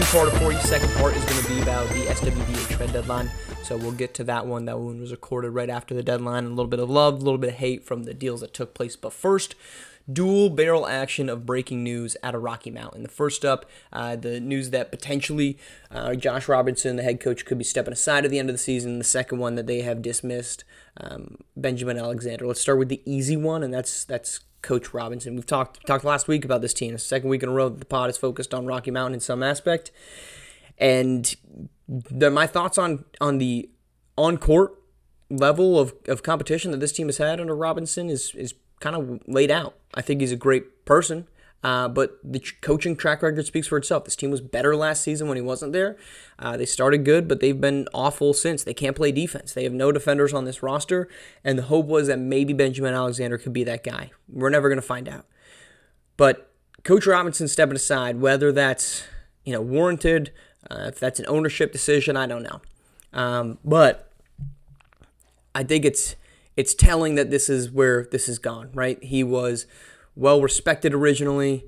part of 40. Second part is going to be about the SWBA trade deadline. So we'll get to that one. That one was recorded right after the deadline. A little bit of love, a little bit of hate from the deals that took place. But first, dual barrel action of breaking news out of Rocky Mountain. The first up, the news that potentially Josh Robinson, the head coach, could be stepping aside at the end of the season. The second one that they have dismissed Benjamin Alexander. Let's start with the easy one, and that's Coach Robinson. We've talked last week about this team. It's the second week in a row that the pod is focused on Rocky Mountain in some aspect. And my thoughts on the on-court level of competition that this team has had under Robinson is kind of laid out. I think he's a great person, but the coaching track record speaks for itself. This team was better last season when he wasn't there. They started good, but they've been awful since. They can't play defense. They have no defenders on this roster, and the hope was that maybe Benjamin Alexander could be that guy. We're never going to find out. But Coach Robinson stepping aside, whether that's warranted, if that's an ownership decision, I don't know. But I think it's telling that this is where this has gone, right? He was well respected originally.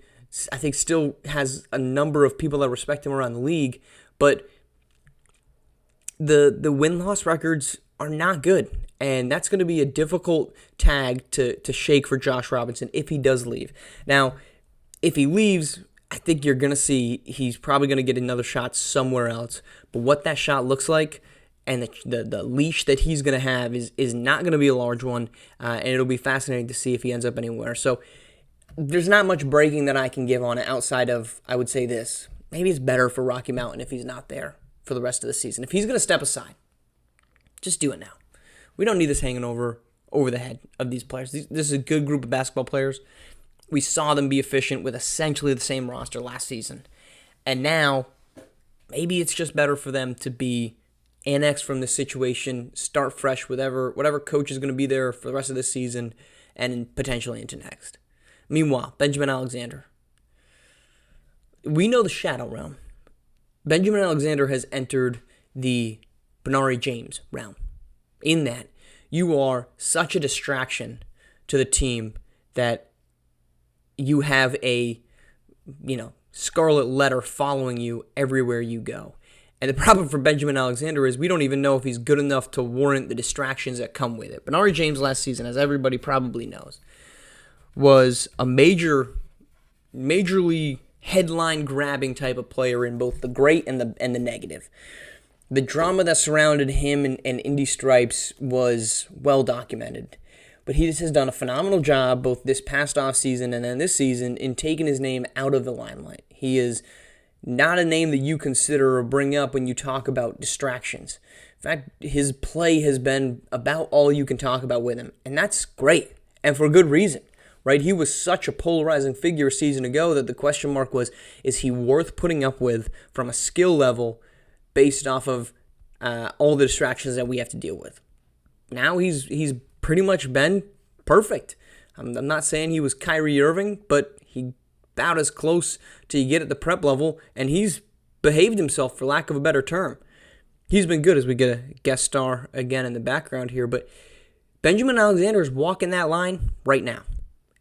I think still has a number of people that respect him around the league, but the win-loss records are not good, and that's going to be a difficult tag to shake for Josh Robinson if he does leave. Now, if he leaves, I think you're going to see he's probably going to get another shot somewhere else, but what that shot looks like and the leash that he's going to have is not going to be a large one, and it'll be fascinating to see if he ends up anywhere. So there's not much breaking that I can give on it outside of, I would say this, maybe it's better for Rocky Mountain if he's not there for the rest of the season. If he's going to step aside, just do it now. We don't need this hanging over the head of these players. This is a good group of basketball players. We saw them be efficient with essentially the same roster last season. And now, maybe it's just better for them to be annexed from this situation, start fresh with whatever coach is going to be there for the rest of this season, and potentially into next. Meanwhile, Benjamin Alexander. We know the Shadow Realm. Benjamin Alexander has entered the Benari James realm. In that, you are such a distraction to the team that you have a, scarlet letter following you everywhere you go. And the problem for Benjamin Alexander is we don't even know if he's good enough to warrant the distractions that come with it. Benari James last season, as everybody probably knows, was a majorly headline-grabbing type of player in both the great and the negative. The drama that surrounded him and Indy Stripes was well documented. But he just has done a phenomenal job both this past offseason and then this season in taking his name out of the limelight. He is not a name that you consider or bring up when you talk about distractions. In fact, his play has been about all you can talk about with him, and that's great, and for a good reason, right? He was such a polarizing figure a season ago that the question mark was, is he worth putting up with from a skill level based off of all the distractions that we have to deal with? Now he's pretty much been perfect. I'm not saying he was Kyrie Irving, but he about as close to you get at the prep level, and he's behaved himself, for lack of a better term. He's been good, as we get a guest star again in the background here, but Benjamin Alexander is walking that line right now.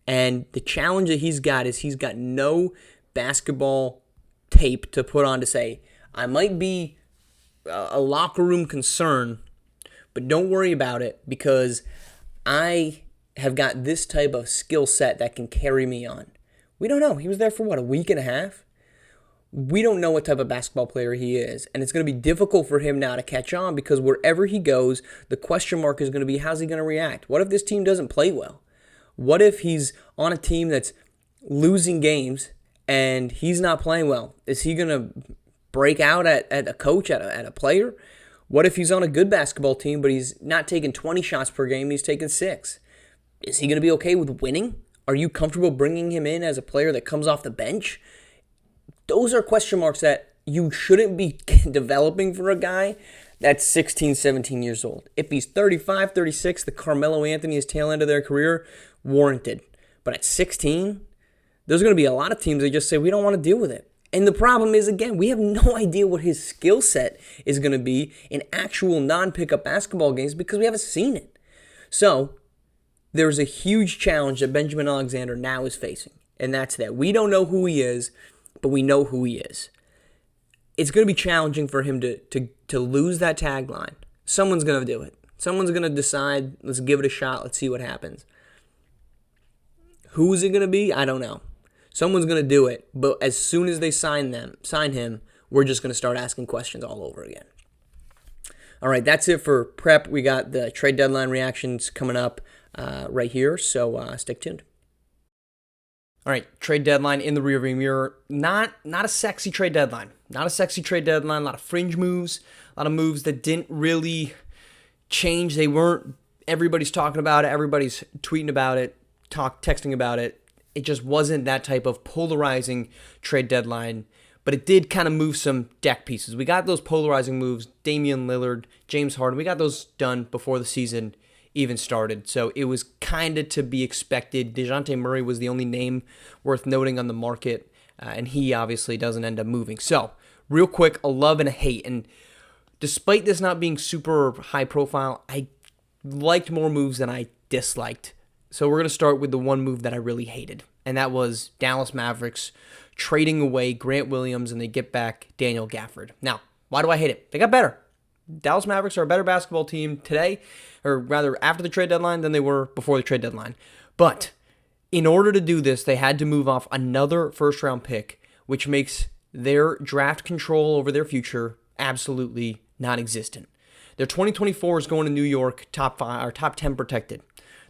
And the challenge that he's got is he's got no basketball tape to put on to say, I might be a locker room concern, but don't worry about it because I have got this type of skill set that can carry me on. We don't know. He was there for, a week and a half? We don't know what type of basketball player he is, and it's going to be difficult for him now to catch on because wherever he goes, the question mark is going to be, how's he going to react? What if this team doesn't play well? What if he's on a team that's losing games and he's not playing well? Is he going to break out at a coach, at a player? What if he's on a good basketball team, but he's not taking 20 shots per game, he's taking 6? Is he going to be okay with winning? Are you comfortable bringing him in as a player that comes off the bench? Those are question marks that you shouldn't be developing for a guy that's 16, 17 years old. If he's 35, 36, the Carmelo Anthony's tail end of their career, warranted. But at 16, there's going to be a lot of teams that just say, we don't want to deal with it. And the problem is, again, we have no idea what his skill set is going to be in actual non-pickup basketball games because we haven't seen it. So there's a huge challenge that Benjamin Alexander now is facing, and that's that we don't know who he is, but we know who he is. it's going to be challenging for him to lose that tagline. Someone's going to do it. Someone's going to decide, let's give it a shot, let's see what happens. Who's it going to be? I don't know. Someone's going to do it, but as soon as they sign him, we're just going to start asking questions all over again. All right, that's it for prep. We got the trade deadline reactions coming up right here, so stay tuned. All right, trade deadline in the rearview mirror. Not a sexy trade deadline. Not a sexy trade deadline. A lot of fringe moves. A lot of moves that didn't really change. They weren't. Everybody's talking about it. Everybody's tweeting about it. Texting about it. It just wasn't that type of polarizing trade deadline. But it did kind of move some deck pieces. We got those polarizing moves. Damian Lillard, James Harden. We got those done before the season even started. So it was kind of to be expected. DeJounte Murray was the only name worth noting on the market. And he obviously doesn't end up moving. So real quick, a love and a hate. And despite this not being super high profile, I liked more moves than I disliked. So we're going to start with the one move that I really hated. And that was Dallas Mavericks trading away Grant Williams and they get back Daniel Gafford. Now, why do I hate it? They got better. Dallas Mavericks are a better basketball team today, or rather after the trade deadline, than they were before the trade deadline. But in order to do this, they had to move off another first-round pick, which makes their draft control over their future absolutely non-existent. Their 2024 is going to New York, top 10 protected.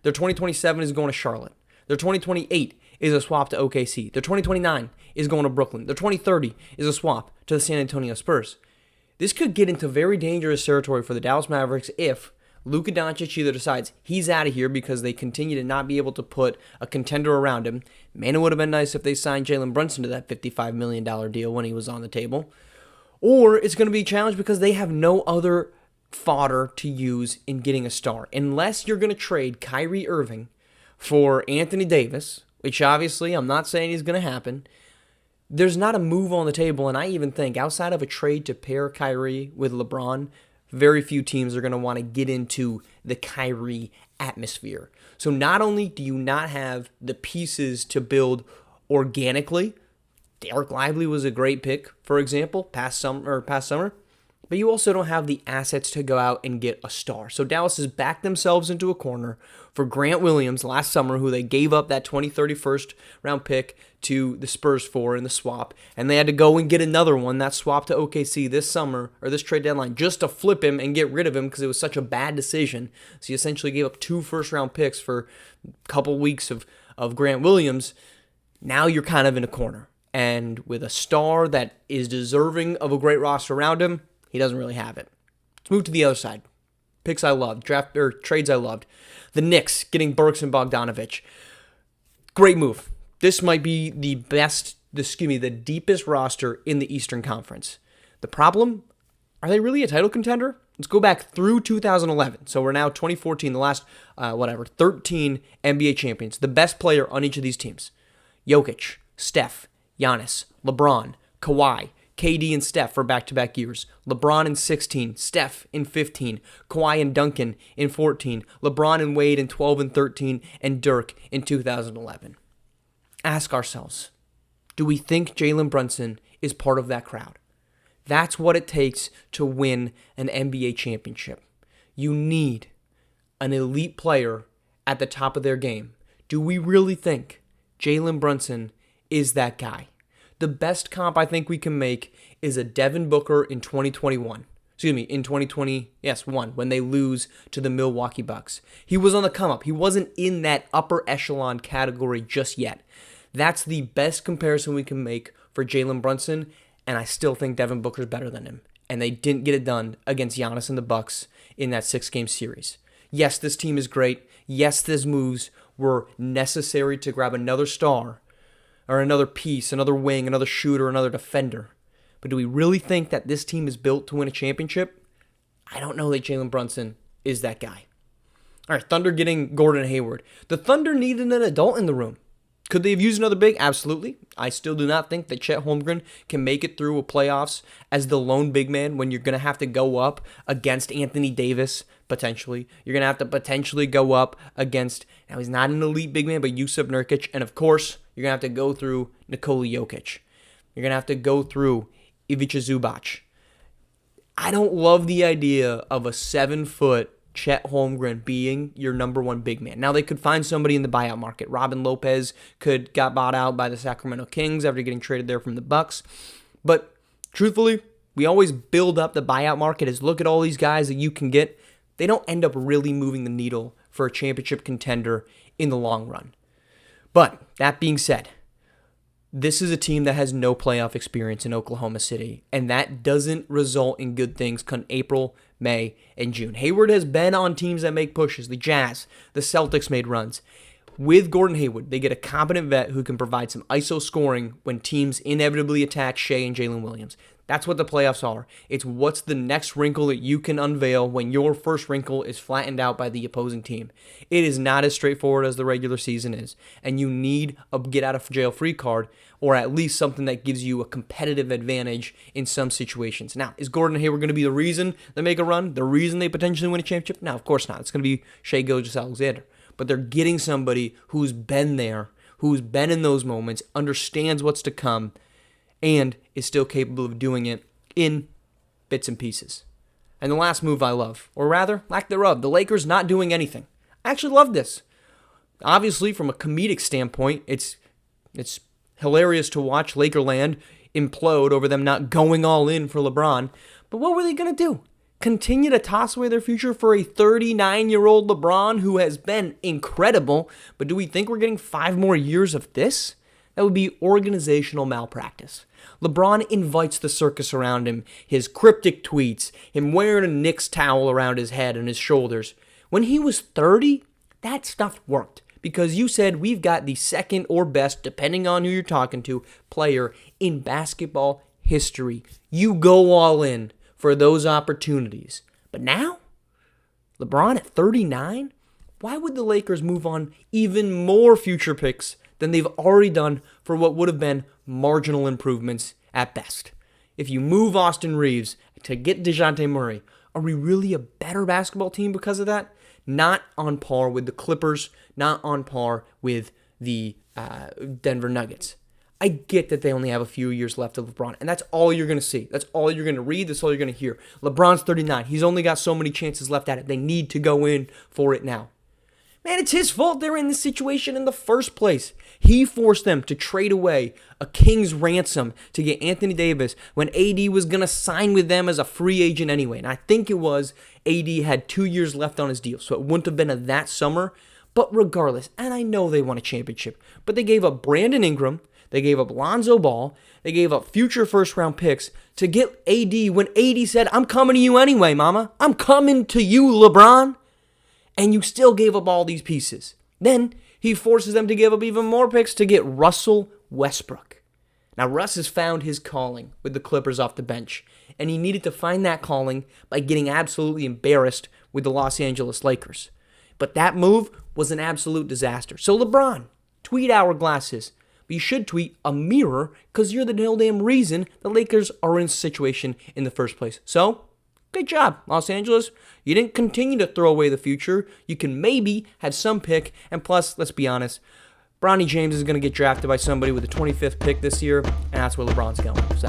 Their 2027 is going to Charlotte. Their 2028 is a swap to OKC. Their 2029 is going to Brooklyn. Their 2030 is a swap to the San Antonio Spurs. This could get into very dangerous territory for the Dallas Mavericks if Luka Doncic either decides he's out of here because they continue to not be able to put a contender around him. Man, it would have been nice if they signed Jalen Brunson to that $55 million deal when he was on the table. Or it's going to be a challenge because they have no other fodder to use in getting a star. Unless you're going to trade Kyrie Irving for Anthony Davis, which obviously I'm not saying is going to happen, there's not a move on the table, and I even think outside of a trade to pair Kyrie with LeBron, very few teams are going to want to get into the Kyrie atmosphere. So not only do you not have the pieces to build organically, Derek Lively was a great pick, for example, past summer, but you also don't have the assets to go out and get a star. So Dallas has backed themselves into a corner for Grant Williams last summer, who they gave up that 2030 first round pick to the Spurs for in the swap, and they had to go and get another one, that swap to OKC this summer, or this trade deadline, just to flip him and get rid of him because it was such a bad decision. So you essentially gave up 2 first-round picks for a couple weeks of Grant Williams. Now you're kind of in a corner. And with a star that is deserving of a great roster around him, he doesn't really have it. Let's move to the other side. Picks I loved, trades I loved. The Knicks getting Burks and Bogdanovich. Great move. This might be the deepest roster in the Eastern Conference. The problem, are they really a title contender? Let's go back through 2011. So we're now 2014, the last 13 NBA champions. The best player on each of these teams. Jokic, Steph, Giannis, LeBron, Kawhi, KD and Steph for back-to-back years. LeBron in 16, Steph in 15, Kawhi and Duncan in 14, LeBron and Wade in 12 and 13, and Dirk in 2011. Ask ourselves, do we think Jalen Brunson is part of that crowd? That's what it takes to win an NBA championship. You need an elite player at the top of their game. Do we really think Jalen Brunson is that guy? The best comp I think we can make is a Devin Booker in 2021. In 2020, when they lose to the Milwaukee Bucks. He was on the come up. He wasn't in that upper echelon category just yet. That's the best comparison we can make for Jalen Brunson, and I still think Devin Booker's better than him. And they didn't get it done against Giannis and the Bucks in that 6-game series. Yes, this team is great. Yes, these moves were necessary to grab another star, or another piece, another wing, another shooter, another defender. But do we really think that this team is built to win a championship? I don't know that Jalen Brunson is that guy. All right, Thunder getting Gordon Hayward. The Thunder needed an adult in the room. Could they have used another big? Absolutely. I still do not think that Chet Holmgren can make it through a playoffs as the lone big man when you're going to have to go up against Anthony Davis, potentially. You're going to have to potentially go up against, now he's not an elite big man, but Jusuf Nurkic. And of course, you're going to have to go through Nikola Jokic. You're going to have to go through Ivica Zubac. I don't love the idea of a 7-foot Chet Holmgren being your number one big man. Now, they could find somebody in the buyout market. Robin Lopez got bought out by the Sacramento Kings after getting traded there from the Bucks. But truthfully, we always build up the buyout market as look at all these guys that you can get. They don't end up really moving the needle for a championship contender in the long run. But that being said, this is a team that has no playoff experience in Oklahoma City, and that doesn't result in good things come April, May, and June. Hayward has been on teams that make pushes. The Jazz, the Celtics made runs. With Gordon Hayward, they get a competent vet who can provide some ISO scoring when teams inevitably attack Shea and Jalen Williams. That's what the playoffs are. It's what's the next wrinkle that you can unveil when your first wrinkle is flattened out by the opposing team. It is not as straightforward as the regular season is, and you need a get-out-of-jail-free card, or at least something that gives you a competitive advantage in some situations. Now, is Gordon Hayward going to be the reason they make a run, the reason they potentially win a championship? No, of course not. It's going to be Shea Gilgeous-Alexander. But they're getting somebody who's been there, who's been in those moments, understands what's to come, and is still capable of doing it in bits and pieces. And the last move I love, or rather, lack thereof, the Lakers not doing anything. I actually love this. Obviously, from a comedic standpoint, it's hilarious to watch Lakerland implode over them not going all in for LeBron. But what were they going to do? Continue to toss away their future for a 39-year-old LeBron who has been incredible, but do we think we're getting 5 more years of this? That would be organizational malpractice. LeBron invites the circus around him, his cryptic tweets, him wearing a Knicks towel around his head and his shoulders. When he was 30, that stuff worked because you said we've got the second or best, depending on who you're talking to, player in basketball history. You go all in for those opportunities. But now, LeBron at 39? Why would the Lakers move on even more future picks than they've already done for what would have been marginal improvements at best? If you move Austin Reeves to get DeJounte Murray, are we really a better basketball team because of that? Not on par with the Clippers, not on par with the Denver Nuggets. I get that they only have a few years left of LeBron, and that's all you're going to see. That's all you're going to read. That's all you're going to hear. LeBron's 39. He's only got so many chances left at it. They need to go in for it now. Man, it's his fault they're in this situation in the first place. He forced them to trade away a king's ransom to get Anthony Davis when AD was going to sign with them as a free agent anyway. And I think it was AD had 2 years left on his deal, so it wouldn't have been of that summer. But regardless, and I know they won a championship, but they gave up Brandon Ingram, they gave up Lonzo Ball, they gave up future first-round picks to get AD when AD said, I'm coming to you anyway, mama. I'm coming to you, LeBron. And you still gave up all these pieces. Then he forces them to give up even more picks to get Russell Westbrook. Now, Russ has found his calling with the Clippers off the bench, and he needed to find that calling by getting absolutely embarrassed with the Los Angeles Lakers. But that move was an absolute disaster. So LeBron, tweet hourglasses. But you should tweet a mirror because you're the hell damn reason the Lakers are in this situation in the first place. So, good job, Los Angeles. You didn't continue to throw away the future. You can maybe have some pick. And plus, let's be honest, Bronny James is going to get drafted by somebody with the 25th pick this year, and that's where LeBron's going. So,